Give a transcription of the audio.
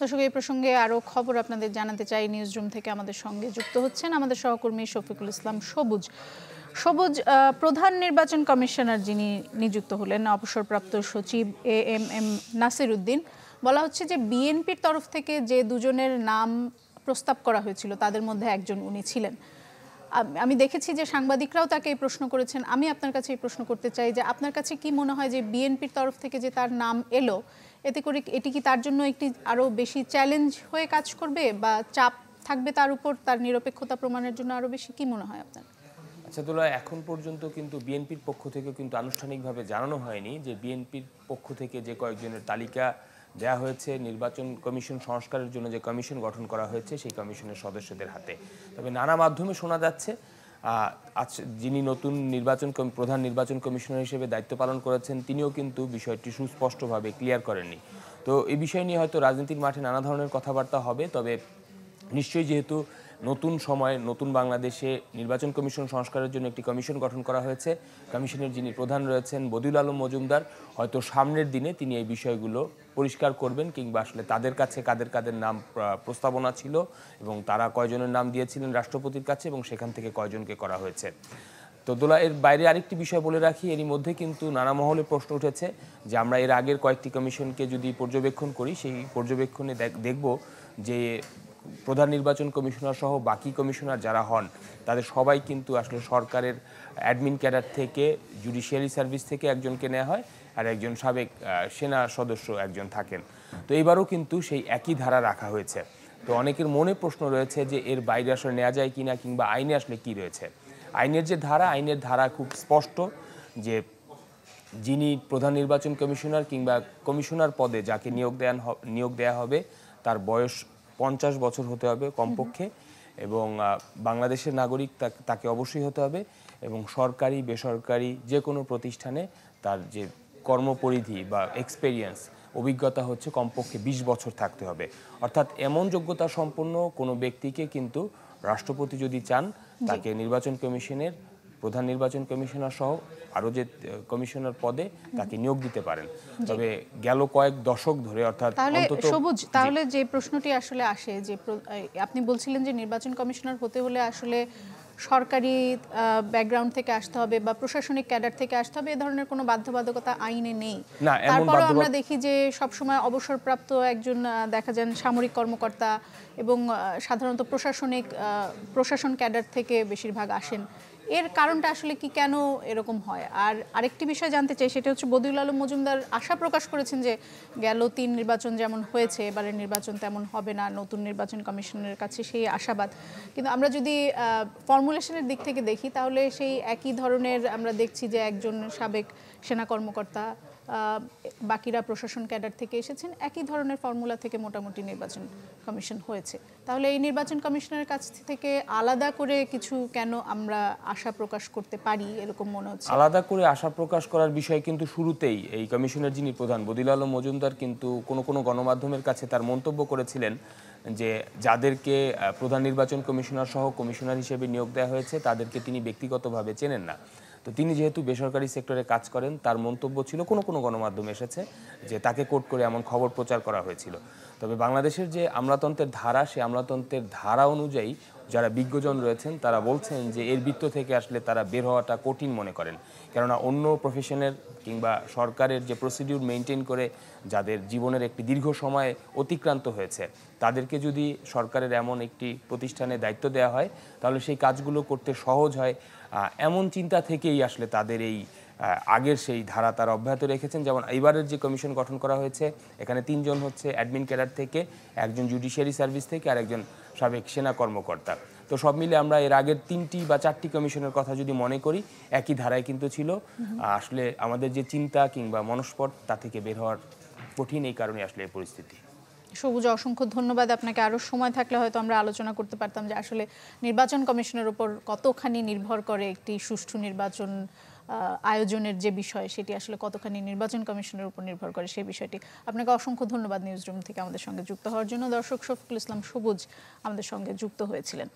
দর্শক, এই প্রসঙ্গে আরও খবর আপনাদের জানাতে চাই। নিউজরুম থেকে আমাদের সঙ্গে যুক্ত হচ্ছেন আমাদের সহকর্মী শফিকুল ইসলাম সবুজ। সবুজ, প্রধান নির্বাচন কমিশনার যিনি নিযুক্ত হলেন, অবসরপ্রাপ্ত সচিব AMM নাসির উদ্দিন, বলা হচ্ছে যে বিএনপির তরফ থেকে যে দুজনের নাম প্রস্তাব করা হয়েছিল তাদের মধ্যে একজন উনি ছিলেন। আমি দেখেছি যে সাংবাদিকরাও তাকে এই প্রশ্ন করেছেন। আমি আপনার কাছে এই প্রশ্ন করতে চাই যে আপনার কাছে কি মনে হয় যে বিএনপির তরফ থেকে যে তার নাম এলো, এতে করে এটি কি তার জন্য একটি আরও বেশি চ্যালেঞ্জ হয়ে কাজ করবে বা চাপ থাকবে তার উপর, তার নিরপেক্ষতা প্রমাণের জন্য আরও বেশি? কি মনে হয় আপনার? আচ্ছা দুলা, এখন পর্যন্ত কিন্তু বিএনপির পক্ষ থেকে কিন্তু আনুষ্ঠানিকভাবে জানানো হয়নি যে বিএনপির পক্ষ থেকে যে কয়েকজনের তালিকা দেওয়া হয়েছে নির্বাচন কমিশন সংস্কারের জন্য যে কমিশন গঠন করা হয়েছে সেই কমিশনের সদস্যদের হাতে। তবে নানা মাধ্যমে শোনা যাচ্ছে যিনি নতুন প্রধান নির্বাচন কমিশনার হিসেবে দায়িত্ব পালন করেছেন তিনিও কিন্তু বিষয়টি সুস্পষ্টভাবে ক্লিয়ার করেননি। তো এই বিষয় নিয়ে হয়তো রাজনীতির মাঠে নানা ধরনের কথাবার্তা হবে। তবে নিশ্চয়ই যেহেতু নতুন সময়ে নতুন বাংলাদেশে নির্বাচন কমিশন সংস্কারের জন্য একটি কমিশন গঠন করা হয়েছে, কমিশনের যিনি প্রধান রয়েছেন বদিউল আলম মজুমদার, হয়তো সামনের দিনে তিনি এই বিষয়গুলো পরিষ্কার করবেন, কিংবা আসলে তাদের কাছে কাদের কাদের নাম প্রস্তাবনা ছিল এবং তারা কয়জনের নাম দিয়েছিলেন রাষ্ট্রপতির কাছে এবং সেখান থেকে কয়জনকে করা হয়েছে। তো দোলা, এর বাইরে আরেকটি বিষয় বলে রাখি, এরই মধ্যে কিন্তু নানা মহলে প্রশ্ন উঠেছে যে আমরা এর আগের কয়েকটি কমিশনকে যদি পর্যবেক্ষণ করি, সেই পর্যবেক্ষণে দেখব যে প্রধান নির্বাচন কমিশনার সহ বাকি কমিশনার যারা হন তাদের সবাই কিন্তু আসলে সরকারের অ্যাডমিন ক্যাডার থেকে, জুডিশিয়ারি সার্ভিস থেকে একজনকে নেওয়া হয়, আর একজন সাবেক সেনা সদস্য একজন থাকেন। তো এবারও কিন্তু সেই একই ধারা রাখা হয়েছে। তো অনেকের মনে প্রশ্ন রয়েছে যে এর বাইরে আসলে নেওয়া যায় কিনা, কিংবা আইনে আসলে কি রয়েছে। আইনের ধারা খুব স্পষ্ট যে যিনি প্রধান নির্বাচন কমিশনার কিংবা কমিশনার পদে যাকে নিয়োগ দেয়া হবে তার বয়স 50 বছর হতে হবে কমপক্ষে, এবং বাংলাদেশের নাগরিক তাকে অবশ্যই হতে হবে, এবং সরকারি বেসরকারি যে কোনো প্রতিষ্ঠানে তার যে কর্মপরিধি বা এক্সপেরিয়েন্স অভিজ্ঞতা হচ্ছে কমপক্ষে 20 বছর থাকতে হবে। অর্থাৎ এমন যোগ্যতা সম্পন্ন কোনো ব্যক্তিকে কিন্তু রাষ্ট্রপতি যদি চান তাকে নির্বাচন কমিশনের প্রধান নির্বাচন কমিশনার সহ আরও যে কমিশনার পদে তাকে নিয়োগ দিতে পারেন। তবে গেল কয়েক দশক ধরে, অর্থাৎ সবুজ, তাহলে যে প্রশ্নটি আসলে আসে যে আপনি বলছিলেন যে নির্বাচন কমিশনার হতে হলে আসলে সরকারি ব্যাকগ্রাউন্ড থেকে আসতে হবে বা প্রশাসনিক ক্যাডার থেকে আসতে হবে, এ ধরনের কোনো বাধ্যবাধকতা আইনে নেই। তারপরও আমরা দেখি যে সবসময় অবসরপ্রাপ্ত একজন দেখা যান সামরিক কর্মকর্তা এবং সাধারণত প্রশাসন ক্যাডার থেকে বেশিরভাগ আসেন। এর কারণটা আসলে কি, কেন এরকম হয়? আর আরেকটি বিষয় জানতে চাই, সেটা হচ্ছে বদিউল আলম মজুমদার আশা প্রকাশ করেছেন যে গেল 3 নির্বাচন যেমন হয়েছে এবারের নির্বাচন তেমন হবে না, নতুন নির্বাচন কমিশনের কাছে সেই আশাবাদ। কিন্তু আমরা যদি ফর্মুলেশনের দিক থেকে দেখি তাহলে সেই একই ধরনের আমরা দেখছি যে একজন সাবেক সেনা কর্মকর্তা, বাকিরা প্রশাসন ক্যাডার থেকে এসেছেন, একই ধরনের ফর্মুলা থেকে মোটামুটি নির্বাচন কমিশন হয়েছে। তাহলে এই নির্বাচন কমিশনের কাছ থেকে আলাদা করে কিছু কেন আমরা আশা প্রকাশ করতে পারি এরকম মনে হচ্ছে? আলাদা করে আশা প্রকাশ করার বিষয় কিন্তু শুরুতেই এই কমিশনের যিনি প্রধান বদিউল আলম মজুমদার কিন্তু কোনো গণমাধ্যমের কাছে তার মন্তব্য করেছিলেন যে যাদেরকে প্রধান নির্বাচন কমিশনার সহ কমিশনার হিসেবে নিয়োগ দেওয়া হয়েছে তাদেরকে তিনি ব্যক্তিগতভাবে চেনেন না। তো তিনি যেহেতু বেসরকারি সেক্টরে কাজ করেন, তার মন্তব্য ছিল কোনো গণমাধ্যমে এসেছে যে তাকে কোট করে এমন খবর প্রচার করা হয়েছিল। তবে বাংলাদেশের যে আমলাতন্ত্রের ধারা, সেই আমলাতন্ত্রের ধারা অনুযায়ী যারা বিজ্ঞজন রয়েছেন তারা বলছেন যে এর বৃত্ত থেকে আসলে তারা বের হওয়াটা কঠিন মনে করেন। কেননা অন্য প্রফেশনের কিংবা সরকারের যে প্রসিডিউর মেনটেন করে যাদের জীবনের একটি দীর্ঘ সময় অতিক্রান্ত হয়েছে, তাদেরকে যদি সরকারের এমন একটি প্রতিষ্ঠানে দায়িত্ব দেওয়া হয় তাহলে সেই কাজগুলো করতে সহজ হয়, এমন চিন্তা থেকেই আসলে তাদের এই আগের সেই ধারা তারা অব্যাহত রেখেছেন। যেমন এইবারের যে কমিশন গঠন করা হয়েছে এখানে 3 জন হচ্ছে অ্যাডমিন ক্যাডার থেকে, একজন জুডিশিয়ারি সার্ভিস থেকে, আর একজন সাবেক সেনা কর্মকর্তা। তো সব মিলে আমরা এর আগের 3টি বা 4টি কমিশনের কথা যদি মনে করি একই ধারায় কিন্তু ছিল। আসলে আমাদের যে চিন্তা কিংবা মনস্পট তা থেকে বের হওয়ার কঠিন, এই কারণে আসলে এই পরিস্থিতি। সবুজ, অসংখ্য ধন্যবাদ আপনাকে। আরও সময় থাকলে হয়তো আমরা আলোচনা করতে পারতাম যে আসলে নির্বাচন কমিশনের উপর কতখানি নির্ভর করে একটি সুষ্ঠু নির্বাচন আয়োজনের যে বিষয়, সেটি আসলে কতখানি নির্বাচন কমিশনের উপর নির্ভর করে সেই বিষয়টি। আপনাকে অসংখ্য ধন্যবাদ নিউজরুম থেকে আমাদের সঙ্গে যুক্ত হওয়ার জন্য। দর্শক, শফিকুল ইসলাম সবুজ আমাদের সঙ্গে যুক্ত হয়েছিলেন।